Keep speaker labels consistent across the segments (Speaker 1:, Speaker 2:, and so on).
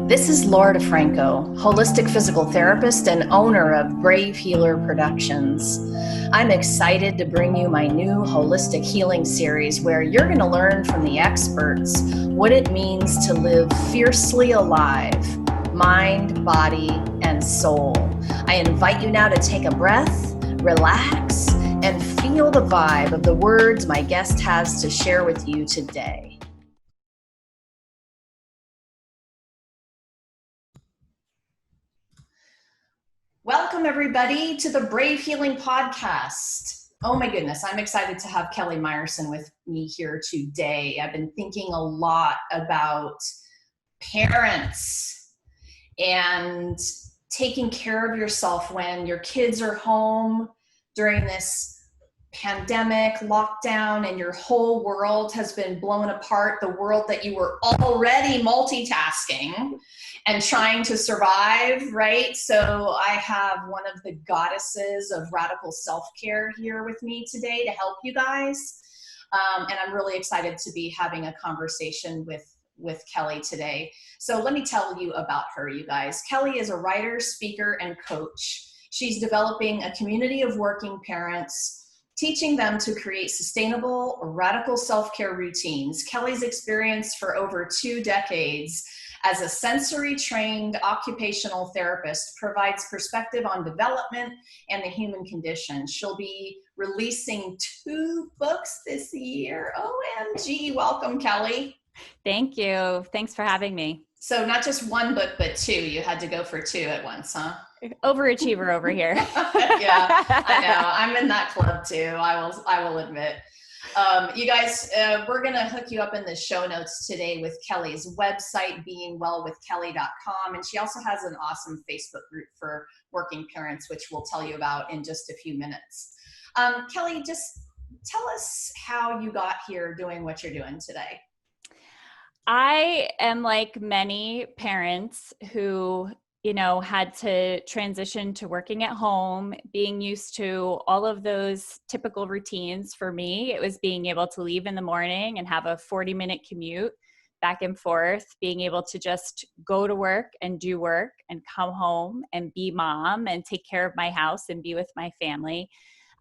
Speaker 1: This is Laura DeFranco, holistic physical therapist and owner of Brave Healer Productions. I'm excited to bring you my new holistic healing series where you're going to learn from the experts what it means to live fiercely alive, mind, body, and soul. I invite you now to take a breath, relax, and feel the vibe of the words my guest has to share with you today. Welcome, everybody, to the Brave Healing Podcast. Oh my goodness, I'm excited to have Kelly Meyerson with me here today. I've been thinking a lot about parents and taking care of yourself when your kids are home during this pandemic, lockdown, and your whole world has been blown apart, the world that you were already multitasking and trying to survive, right? So I have one of the goddesses of radical self-care here with me today to help you guys. And I'm really excited to be having a conversation with Kelly today. So let me tell you about her, you guys. Kelly is a writer, speaker, and coach. She's developing a community of working parents, teaching them to create sustainable, radical self-care routines. Kelly's experience for over 2 decades as a sensory-trained occupational therapist provides perspective on development and the human condition. She'll be releasing 2 books this year. OMG, welcome, Kelly.
Speaker 2: Thank you. Thanks for having me.
Speaker 1: So not just 1 book, but 2. You had to go for 2 at once, huh?
Speaker 2: Overachiever over here.
Speaker 1: Yeah, I know. I'm in that club too. I will admit. You guys, we're going to hook you up in the show notes today with Kelly's website, beingwellwithkelly.com. And she also has an awesome Facebook group for working parents, which we'll tell you about in just a few minutes. Kelly, just tell us how you got here doing what you're doing today.
Speaker 2: I am like many parents who, had to transition to working at home, being used to all of those typical routines. For me, it was being able to leave in the morning and have a 40-minute commute back and forth, being able to just go to work and do work and come home and be mom and take care of my house and be with my family.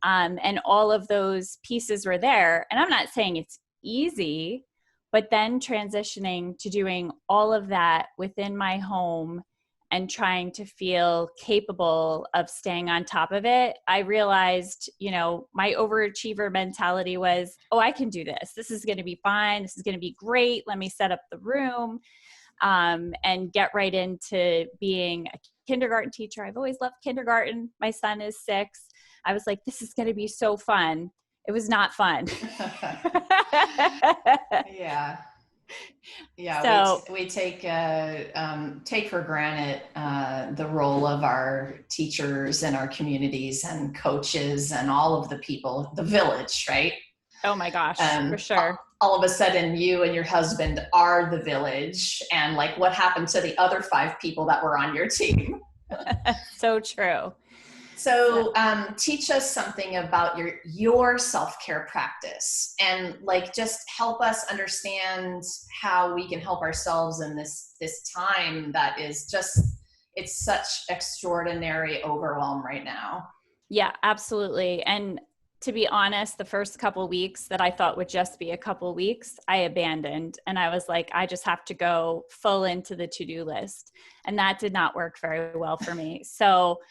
Speaker 2: And all of those pieces were there. And I'm not saying it's easy, but then transitioning to doing all of that within my home and trying to feel capable of staying on top of it, I realized, my overachiever mentality was, oh, I can do this. This is going to be fine. This is going to be great. Let me set up the room and get right into being a kindergarten teacher. I've always loved kindergarten. My son is 6. I was like, this is going to be so fun. It was not fun.
Speaker 1: Yeah.
Speaker 2: So,
Speaker 1: we take for granted the role of our teachers and our communities and coaches and all of the people, the village, right?
Speaker 2: Oh my gosh, for sure.
Speaker 1: All of a sudden, you and your husband are the village, and like, what happened to the other 5 people that were on your team?
Speaker 2: So true.
Speaker 1: So teach us something about your self-care practice, and like just help us understand how we can help ourselves in this time that is just, it's such extraordinary overwhelm right now.
Speaker 2: Yeah, absolutely. And to be honest, the first couple weeks that I thought would just be a couple weeks, I abandoned. And I was like, I just have to go full into the to-do list. And that did not work very well for me. So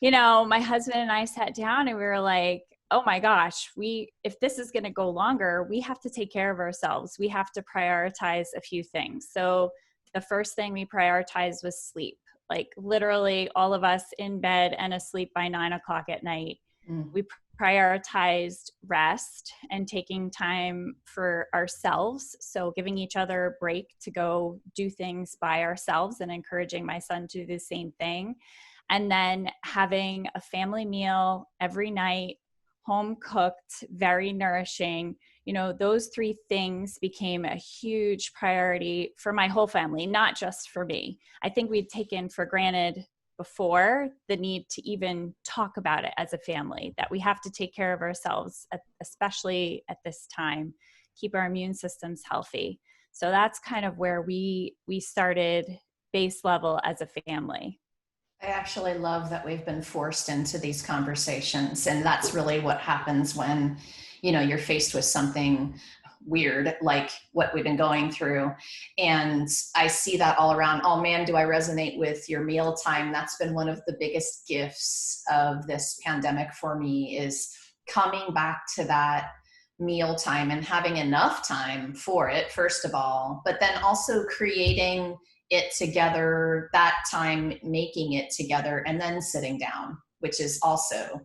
Speaker 2: my husband and I sat down and we were like, oh my gosh, if this is going to go longer, we have to take care of ourselves. We have to prioritize a few things. So the first thing we prioritized was sleep, like literally all of us in bed and asleep by 9 o'clock at night. We prioritized rest and taking time for ourselves. So giving each other a break to go do things by ourselves and encouraging my son to do the same thing. And then having a family meal every night, home cooked, very nourishing. Those 3 things became a huge priority for my whole family, not just for me. I think we'd taken for granted before the need to even talk about it as a family, that we have to take care of ourselves, especially at this time, keep our immune systems healthy. So that's kind of where we started base level as a family.
Speaker 1: I actually love that we've been forced into these conversations. And that's really what happens when, you're faced with something weird like what we've been going through. And I see that all around. Oh man, do I resonate with your mealtime? That's been one of the biggest gifts of this pandemic for me, is coming back to that mealtime and having enough time for it, first of all, but then also creating it together, that time making it together, and then sitting down, which is also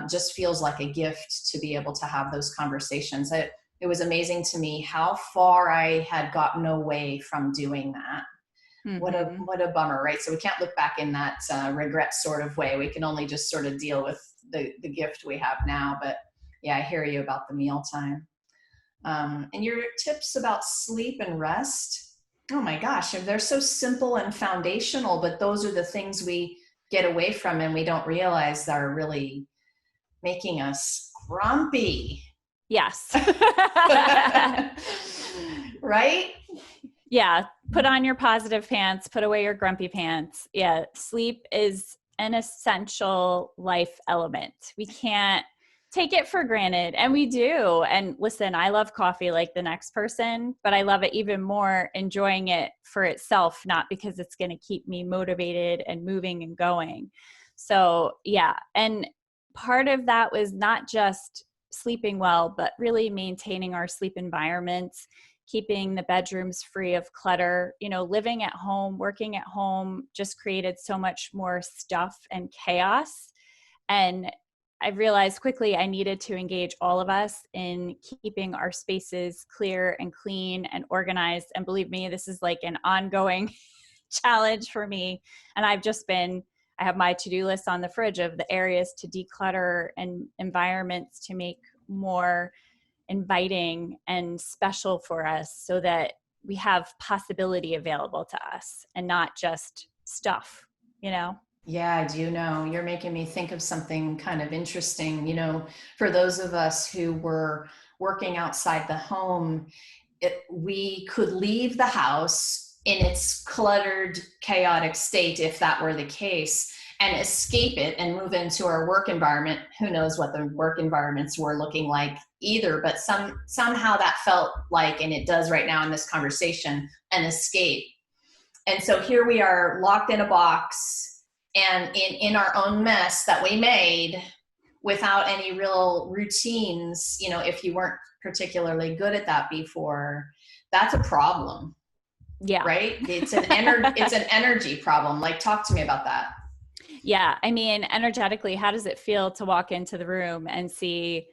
Speaker 1: just feels like a gift to be able to have those conversations. It was amazing to me how far I had gotten away from doing that.
Speaker 2: Mm-hmm.
Speaker 1: What a bummer, right? So we can't look back in that regret sort of way. We can only just sort of deal with the gift we have now. But yeah, I hear you about the mealtime. And your tips about sleep and rest, oh my gosh, they're so simple and foundational, but those are the things we get away from and we don't realize that are really making us grumpy.
Speaker 2: Yes.
Speaker 1: Right?
Speaker 2: Yeah. Put on your positive pants, put away your grumpy pants. Yeah. Sleep is an essential life element. We can't take it for granted. And we do. And listen, I love coffee like the next person, but I love it even more enjoying it for itself, not because it's going to keep me motivated and moving and going. So yeah. And part of that was not just sleeping well, but really maintaining our sleep environments, keeping the bedrooms free of clutter. Living at home, working at home just created so much more stuff and chaos. And I realized quickly I needed to engage all of us in keeping our spaces clear and clean and organized. And believe me, this is like an ongoing challenge for me. And I have my to-do list on the fridge of the areas to declutter and environments to make more inviting and special for us so that we have possibility available to us and not just stuff.
Speaker 1: Yeah, I do know. You're making me think of something kind of interesting. For those of us who were working outside the home, we could leave the house in its cluttered, chaotic state, if that were the case, and escape it and move into our work environment. Who knows what the work environments were looking like either, but somehow that felt like, and it does right now in this conversation, an escape. And so here we are locked in a box and in our own mess that we made without any real routines. If you weren't particularly good at that before, that's a problem.
Speaker 2: Yeah.
Speaker 1: Right? It's an energy problem. Like, talk to me about that.
Speaker 2: Yeah. I mean, energetically, how does it feel to walk into the room and see,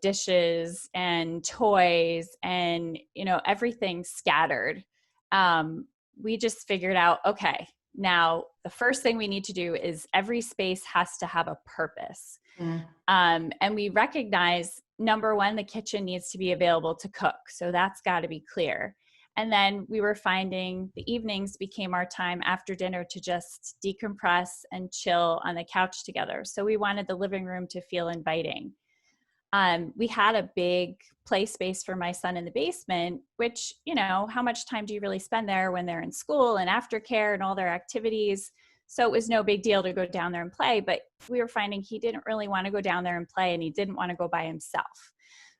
Speaker 2: dishes and toys and, everything scattered? We just figured out, okay, now the first thing we need to do is every space has to have a purpose. And we recognize, number one, the kitchen needs to be available to cook. So that's got to be clear. And then we were finding the evenings became our time after dinner to just decompress and chill on the couch together. So we wanted the living room to feel inviting. We had a big play space for my son in the basement, which, how much time do you really spend there when they're in school and aftercare and all their activities? So it was no big deal to go down there and play, but we were finding he didn't really want to go down there and play, and he didn't want to go by himself.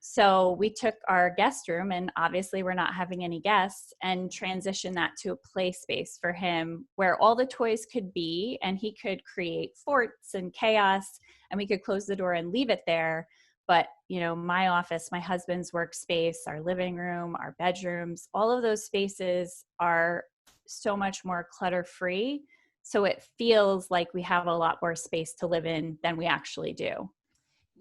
Speaker 2: So we took our guest room, and obviously we're not having any guests, and transitioned that to a play space for him where all the toys could be, and he could create forts and chaos, and we could close the door and leave it there. But, my office, my husband's workspace, our living room, our bedrooms, all of those spaces are so much more clutter-free. So it feels like we have a lot more space to live in than we actually do.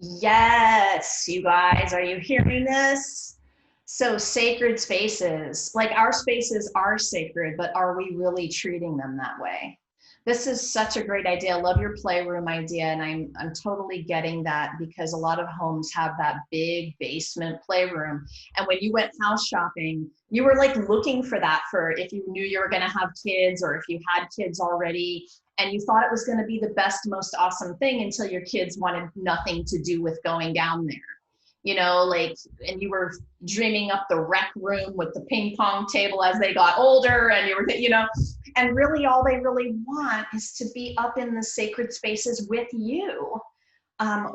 Speaker 1: Yes, you guys, are you hearing this? So sacred spaces, like our spaces are sacred, but are we really treating them that way? This is such a great idea. I love your playroom idea. And I'm totally getting that, because a lot of homes have that big basement playroom. And when you went house shopping, you were like looking for that for if you knew you were going to have kids, or if you had kids already, and you thought it was going to be the best, most awesome thing until your kids wanted nothing to do with going down there. And you were dreaming up the rec room with the ping pong table as they got older, and you were, And really all they really want is to be up in the sacred spaces with you,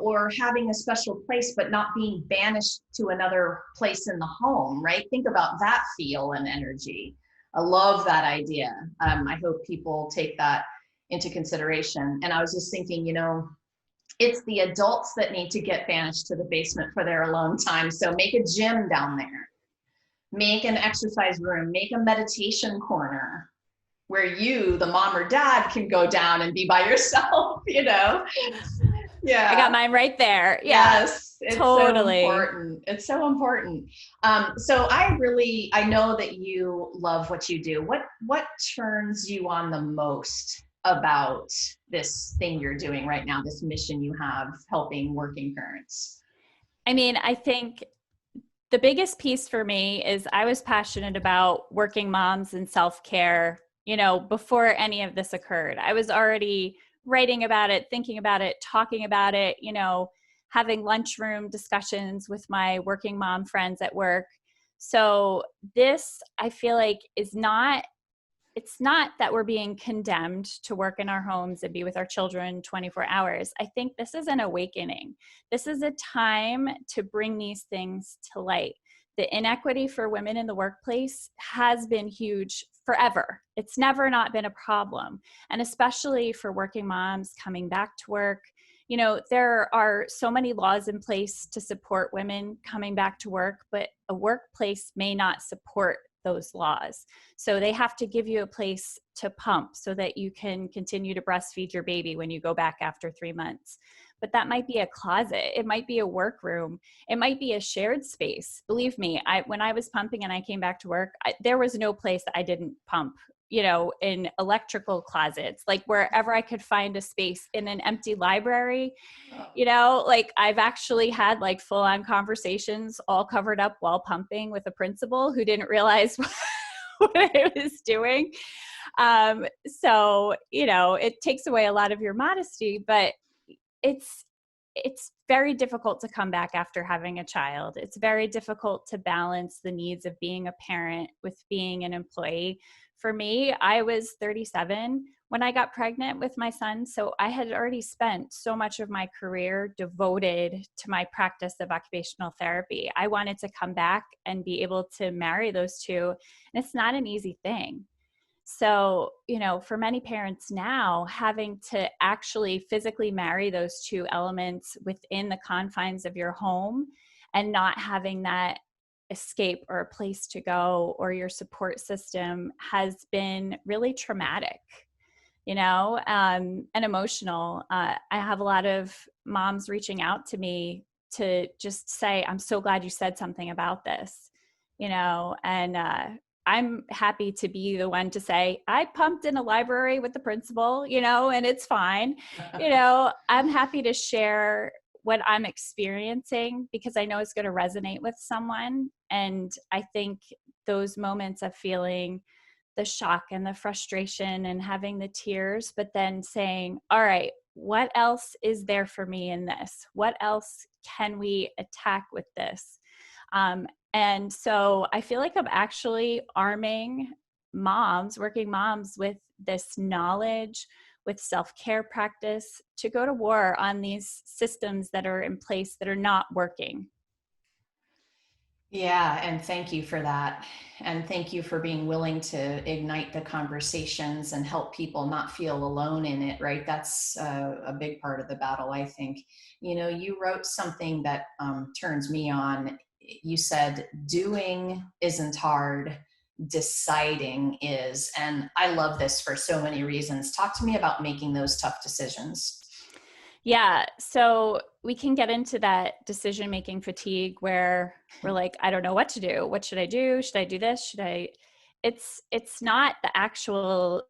Speaker 1: or having a special place, but not being banished to another place in the home, right? Think about that feel and energy. I love that idea. I hope people take that into consideration. And I was just thinking, it's the adults that need to get banished to the basement for their alone time. So make a gym down there, make an exercise room, make a meditation corner where you, the mom or dad, can go down and be by yourself,
Speaker 2: I got
Speaker 1: Yeah.
Speaker 2: mine right there. Yeah,
Speaker 1: Yes, it's so
Speaker 2: totally.
Speaker 1: important. It's so important. So I know that you love what you do. What turns you on the most about this thing you're doing right now, this mission you have helping working parents?
Speaker 2: I mean, I think the biggest piece for me is I was passionate about working moms and self-care, before any of this occurred. I was already writing about it, thinking about it, talking about it, having lunchroom discussions with my working mom friends at work. So this, I feel like, it's not that we're being condemned to work in our homes and be with our children 24 hours. I think this is an awakening. This is a time to bring these things to light. The inequity for women in the workplace has been huge forever. It's never not been a problem. And especially for working moms coming back to work, there are so many laws in place to support women coming back to work, but a workplace may not support those laws. So they have to give you a place to pump so that you can continue to breastfeed your baby when you go back after 3 months. But that might be a closet. It might be a workroom. It might be a shared space. Believe me, when I was pumping and I came back to work, there was no place that I didn't pump, in electrical closets, like wherever I could find a space, in an empty library. Like I've actually had like full on conversations all covered up while pumping with a principal who didn't realize what I was doing. So, it takes away a lot of your modesty, but it's very difficult to come back after having a child. It's very difficult to balance the needs of being a parent with being an employee. For me, I was 37 when I got pregnant with my son, so I had already spent so much of my career devoted to my practice of occupational therapy. I wanted to come back and be able to marry those two, and it's not an easy thing. So, for many parents now, having to actually physically marry those two elements within the confines of your home and not having that escape or a place to go or your support system has been really traumatic, and emotional. I have a lot of moms reaching out to me to just say, I'm so glad you said something about this, and I'm happy to be the one to say, I pumped in a library with the principal, and it's fine. I'm happy to share what I'm experiencing because I know it's going to resonate with someone. And I think those moments of feeling the shock and the frustration and having the tears, but then saying, all right, what else is there for me in this? What else can we attack with this? And so I feel like I'm actually arming moms, working moms, with this knowledge, with self-care practice to go to war on these systems that are in place that are not working.
Speaker 1: Yeah, and thank you for that. And thank you for being willing to ignite the conversations and help people not feel alone in it, right? That's a big part of the battle, I think. You wrote something that turns me on. You said, doing isn't hard, deciding is. And I love this for so many reasons. Talk to me about making those tough decisions.
Speaker 2: Yeah. So we can get into that decision-making fatigue where we're like, I don't know what to do. What should I do? Should I do this? It's not the actual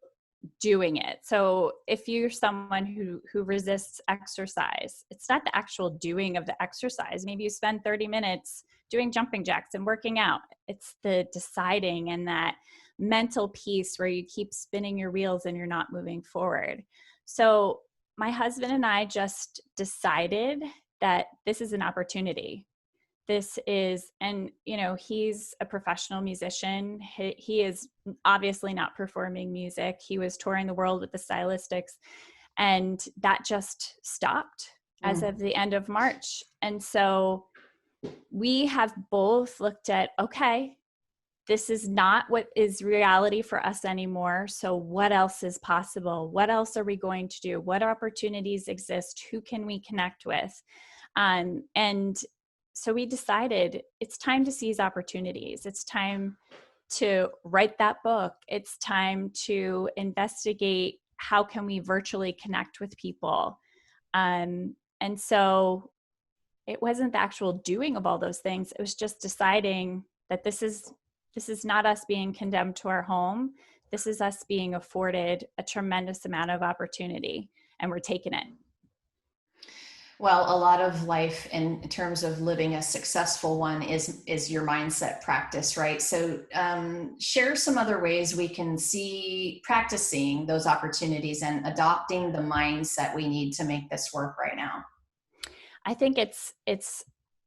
Speaker 2: doing it. So if you're someone who resists exercise, it's not the actual doing of the exercise. Maybe you spend 30 minutes doing jumping jacks and working out. It's the deciding and that mental piece where you keep spinning your wheels and you're not moving forward. So my husband and I just decided that this is an opportunity. this is, and he's a professional musician. He is obviously not performing music. He was touring the world with the Stylistics, and that just stopped as of the end of March. And so we have both looked at, okay, this is not what is reality for us anymore. So what else is possible? What else are we going to do? What opportunities exist? Who can we connect with? And so we decided it's time to seize opportunities. It's time to write that book. It's time to investigate how can we virtually connect with people. And so it wasn't the actual doing of all those things. It was just deciding that this is not us being condemned to our home. This is us being afforded a tremendous amount of opportunity, and we're taking it.
Speaker 1: Well, a lot of life in terms of living a successful one is your mindset practice, right? So share some other ways we can see practicing those opportunities and adopting the mindset we need to make this work right now.
Speaker 2: I think it's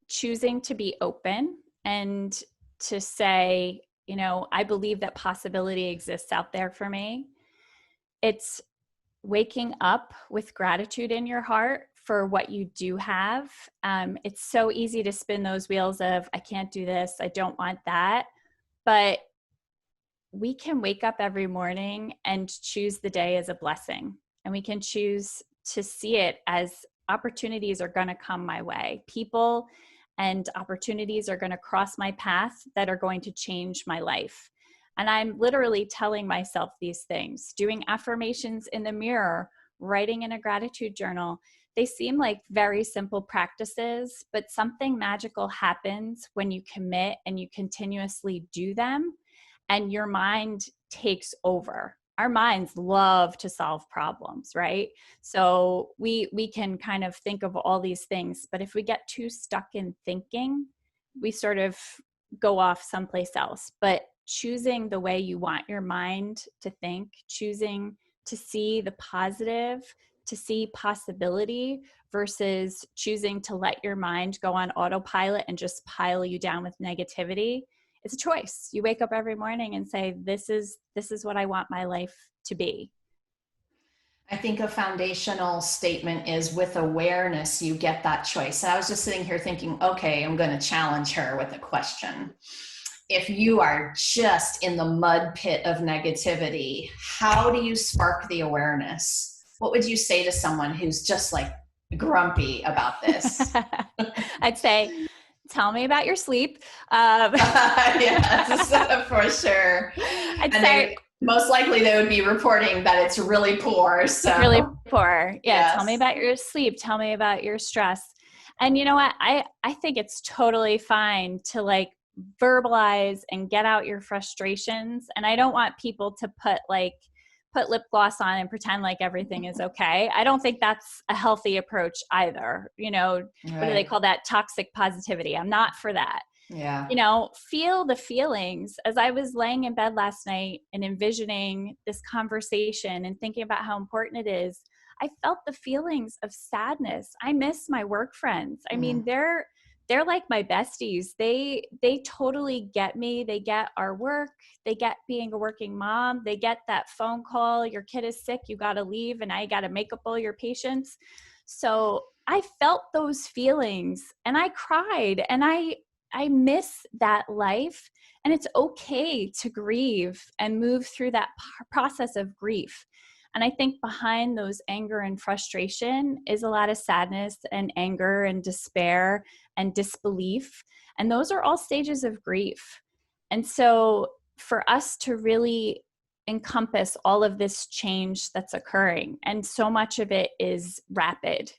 Speaker 2: choosing to be open and to say, I believe that possibility exists out there for me. It's waking up with gratitude in your heart for what you do have. It's so easy to spin those wheels of, I can't do this, I don't want that. But we can wake up every morning and choose the day as a blessing. And we can choose to see it as opportunities are going to come my way. People and opportunities are going to cross my path that are going to change my life. And I'm literally telling myself these things, doing affirmations in the mirror, writing in a gratitude journal. They seem like very simple practices, but something magical happens when you commit and you continuously do them, and your mind takes over. Our minds love to solve problems, right? So we can kind of think of all these things, but if we get too stuck in thinking, we sort of go off someplace else. But choosing the way you want your mind to think, choosing to see the positive, to see possibility, versus choosing to let your mind go on autopilot and just pile you down with negativity. It's a choice. You wake up every morning and say, this is what I want my life to be.
Speaker 1: I think a foundational statement is, with awareness, you get that choice. And I was just sitting here thinking, okay, I'm going to challenge her with a question. If you are just in the mud pit of negativity, how do you spark the awareness? What would you say to someone who's just like grumpy about this?
Speaker 2: I'd say, tell me about your sleep.
Speaker 1: Yes, for sure.
Speaker 2: I'd say,
Speaker 1: most likely they would be reporting that it's really poor. So
Speaker 2: it's really poor. Yeah.
Speaker 1: Yes.
Speaker 2: Tell me about your sleep. Tell me about your stress. And you know what? I think it's totally fine to like verbalize and get out your frustrations. And I don't want people to put lip gloss on and pretend like everything is okay. I don't think that's a healthy approach either. What do they call that? Toxic positivity. I'm not for that.
Speaker 1: Yeah.
Speaker 2: Feel the feelings. As I was laying in bed last night and envisioning this conversation and thinking about how important it is, I felt the feelings of sadness. I miss my work friends. I mean, they're like my besties. They totally get me. They get our work. They get being a working mom. They get that phone call, your kid is sick, you got to leave, and I got to make up all your patients. So I felt those feelings and I cried, and I miss that life. And it's okay to grieve and move through that process of grief. And I think behind those anger and frustration is a lot of sadness and anger and despair and disbelief. And those are all stages of grief. And so for us to really encompass all of this change that's occurring, and so much of it is rapid.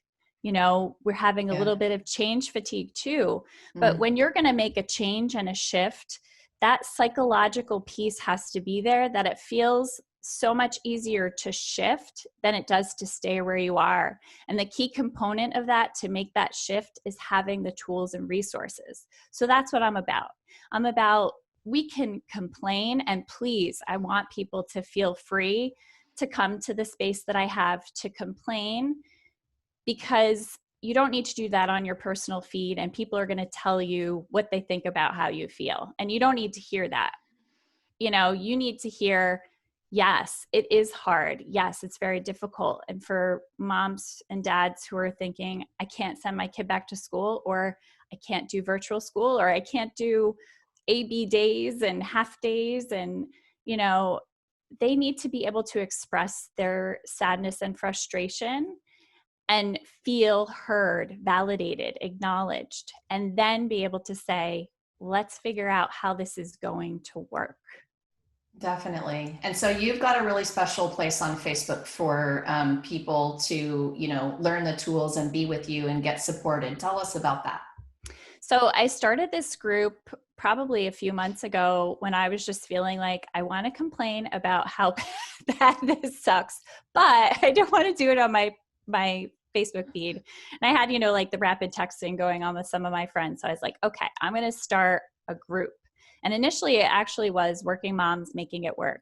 Speaker 2: We're having a little bit of change fatigue too. But when you're going to make a change and a shift, that psychological piece has to be there, that it feels so much easier to shift than it does to stay where you are. And the key component of that to make that shift is having the tools and resources. So that's what I'm about. I'm about, we can complain, and please, I want people to feel free to come to the space that I have to complain, because you don't need to do that on your personal feed, and people are going to tell you what they think about how you feel. And you don't need to hear that. You know, you need to hear, yes, it is hard. Yes, it's very difficult. And for moms and dads who are thinking, I can't send my kid back to school, or I can't do virtual school, or I can't do AB days and half days. And, you know, they need to be able to express their sadness and frustration and feel heard, validated, acknowledged, and then be able to say, let's figure out how this is going to work.
Speaker 1: Definitely. And so you've got a really special place on Facebook for people to, you know, learn the tools and be with you and get supported. Tell us about that.
Speaker 2: So I started this group probably a few months ago when I was just feeling like I want to complain about how bad this sucks, but I don't want to do it on my Facebook feed. And I had, you know, like the rapid texting going on with some of my friends. So I was like, okay, I'm going to start a group. And initially it actually was Working Moms Making It Work.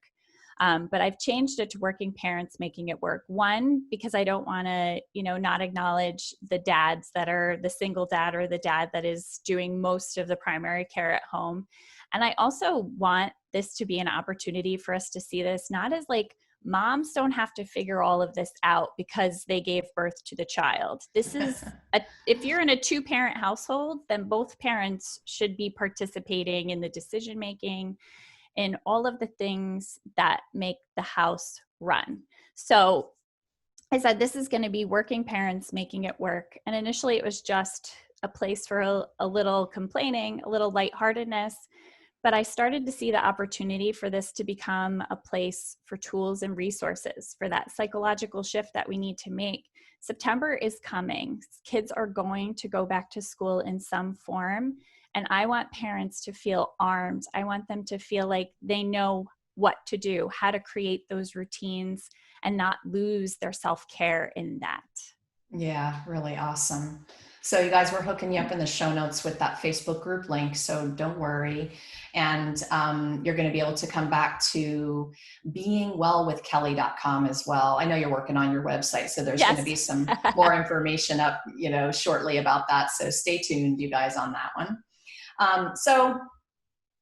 Speaker 2: But I've changed it to Working Parents Making It Work. One, because I don't want to, you know, not acknowledge the dads that are the single dad or the dad that is doing most of the primary care at home. And I also want this to be an opportunity for us to see this not as like, moms don't have to figure all of this out because they gave birth to the child. This is, if you're in a 2-parent household, then both parents should be participating in the decision-making, in all of the things that make the house run. So I said, this is going to be Working Parents Making It Work. And initially it was just a place for a little complaining, a little lightheartedness. But I started to see the opportunity for this to become a place for tools and resources for that psychological shift that we need to make. September is coming. Kids are going to go back to school in some form. And I want parents to feel armed. I want them to feel like they know what to do, how to create those routines and not lose their self-care in that.
Speaker 1: Yeah, really awesome. So you guys, we're hooking you up in the show notes with that Facebook group link. So don't worry. And you're going to be able to come back to beingwellwithkelly.com as well. I know you're working on your website, so there's going to be some more information up, you know, shortly about that. So stay tuned, you guys, on that one. So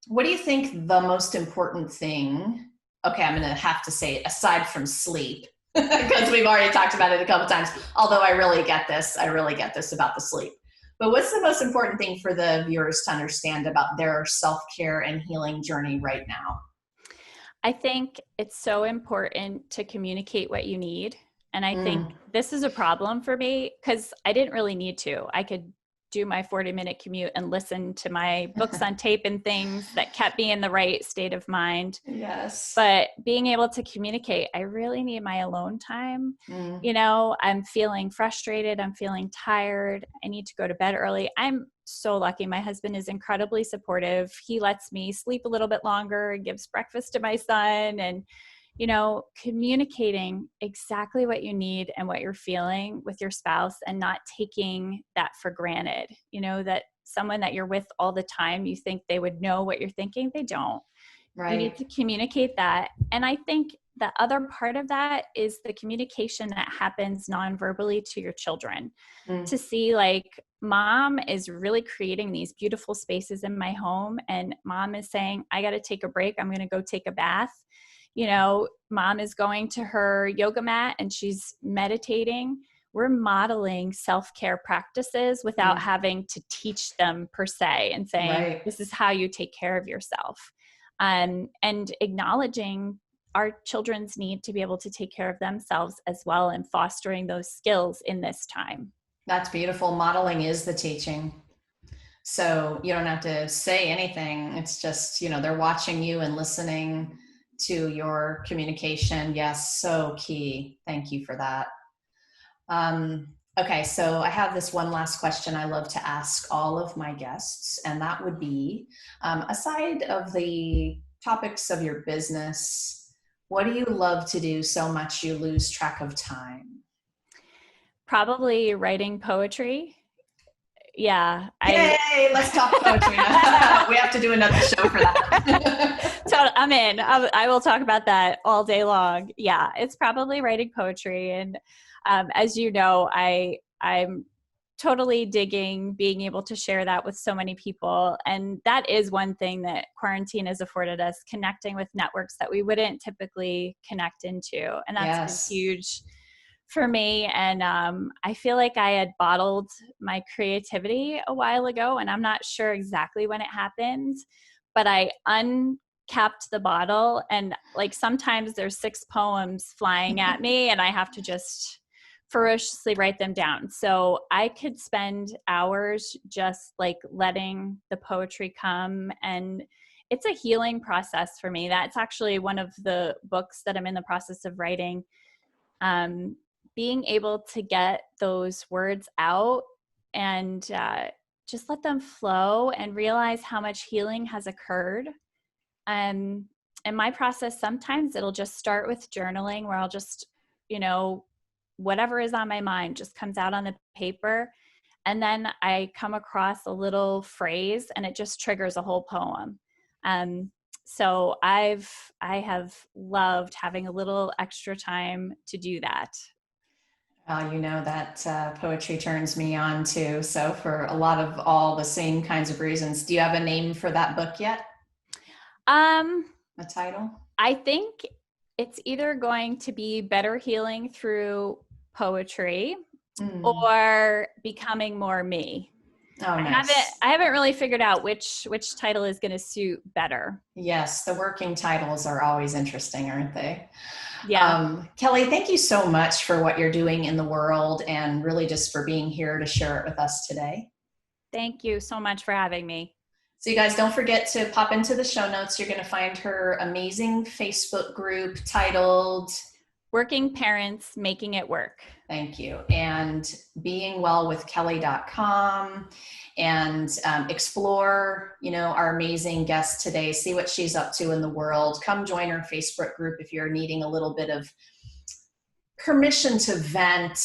Speaker 1: what do you think the most important thing, okay, I'm going to have to say, aside from sleep, because we've already talked about it a couple times, although I really get this about the sleep. But what's the most important thing for the viewers to understand about their self-care and healing journey right now?
Speaker 2: I think it's so important to communicate what you need. And I think this is a problem for me because I didn't really need to. I could do my 40-minute commute and listen to my books on tape and things that kept me in the right state of mind.
Speaker 1: Yes.
Speaker 2: But being able to communicate, I really need my alone time. You know, I'm feeling frustrated. I'm feeling tired. I need to go to bed early. I'm so lucky. My husband is incredibly supportive. He lets me sleep a little bit longer and gives breakfast to my son. And you know, communicating exactly what you need and what you're feeling with your spouse and not taking that for granted, you know, that someone that you're with all the time, you think they would know what you're thinking. They don't.
Speaker 1: Right.
Speaker 2: You need to communicate that. And I think the other part of that is the communication that happens non-verbally to your children. To see like, mom is really creating these beautiful spaces in my home, and mom is saying, I got to take a break. I'm going to go take a bath. You know, mom is going to her yoga mat and she's meditating. We're modeling self-care practices without having to teach them per se and saying, this is how you take care of yourself. And acknowledging our children's need to be able to take care of themselves as well, and fostering those skills in this time.
Speaker 1: That's beautiful. Modeling is the teaching. So you don't have to say anything. It's just, you know, they're watching you and listening to your communication. Yes, so key. Thank you for that. Okay, so I have this one last question I love to ask all of my guests, and that would be, aside of the topics of your business, what do you love to do so much you lose track of time?
Speaker 2: Probably writing poetry. Yeah.
Speaker 1: Yay, let's talk poetry. We have to do another show for that.
Speaker 2: So I'm in. I will talk about that all day long. Yeah, it's probably writing poetry. And as you know, I'm totally digging being able to share that with so many people. And that is one thing that quarantine has afforded us, connecting with networks that we wouldn't typically connect into. And that's been
Speaker 1: Yes.
Speaker 2: huge for me. And I feel like I had bottled my creativity a while ago, and I'm not sure exactly when it happened, but I uncapped the bottle, and like sometimes there's 6 poems flying at me and I have to just ferociously write them down. So I could spend hours just like letting the poetry come, and it's a healing process for me. That's actually one of the books that I'm in the process of writing. Um, Being able to get those words out and just let them flow and realize how much healing has occurred. Um, and my process, sometimes it'll just start with journaling, where I'll just, you know, whatever is on my mind just comes out on the paper. And then I come across a little phrase and it just triggers a whole poem. So I have loved having a little extra time to do that.
Speaker 1: You know that poetry turns me on too. So for a lot of all the same kinds of reasons, do you have a name for that book yet?
Speaker 2: Um,
Speaker 1: A title?
Speaker 2: I think it's either going to be better healing through poetry
Speaker 1: Mm.
Speaker 2: or becoming more me.
Speaker 1: Oh,
Speaker 2: I haven't
Speaker 1: nice.
Speaker 2: I haven't really figured out which title is going to suit better.
Speaker 1: Yes, the working titles are always interesting, aren't they?
Speaker 2: Yeah.
Speaker 1: Kelly, thank you so much for what you're doing in the world and really just for being here to share it with us today.
Speaker 2: Thank you so much for having me.
Speaker 1: So you guys don't forget to pop into the show notes. You're going to find her amazing Facebook group titled
Speaker 2: Working Parents Making It Work.
Speaker 1: Thank you. And beingwellwithkelly.com, and explore, our amazing guest today. See what she's up to in the world. Come join her Facebook group if you're needing a little bit of permission to vent,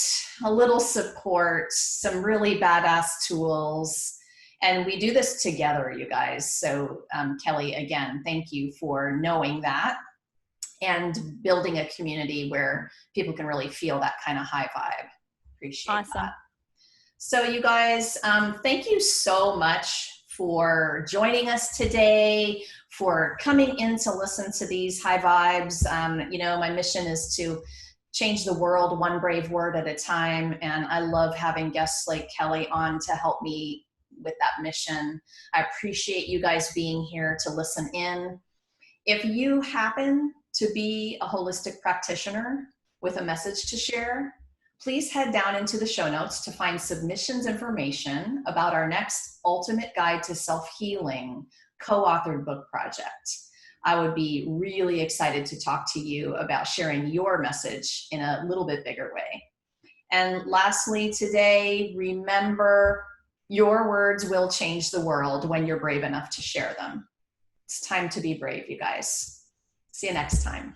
Speaker 1: a little support, some really badass tools. And we do this together, you guys. So Kelly, again, thank you for knowing that and building a community where people can really feel that kind of high vibe. Appreciate
Speaker 2: Awesome.
Speaker 1: that. So you guys, thank you so much for joining us today, for coming in to listen to these high vibes. My mission is to change the world one brave word at a time. And I love having guests like Kelly on to help me with that mission. I appreciate you guys being here to listen in. If you happen to be a holistic practitioner with a message to share, please head down into the show notes to find submissions information about our next Ultimate Guide to Self-Healing co-authored book project. I would be really excited to talk to you about sharing your message in a little bit bigger way. And lastly today, remember, your words will change the world when you're brave enough to share them. It's time to be brave, you guys. See you next time.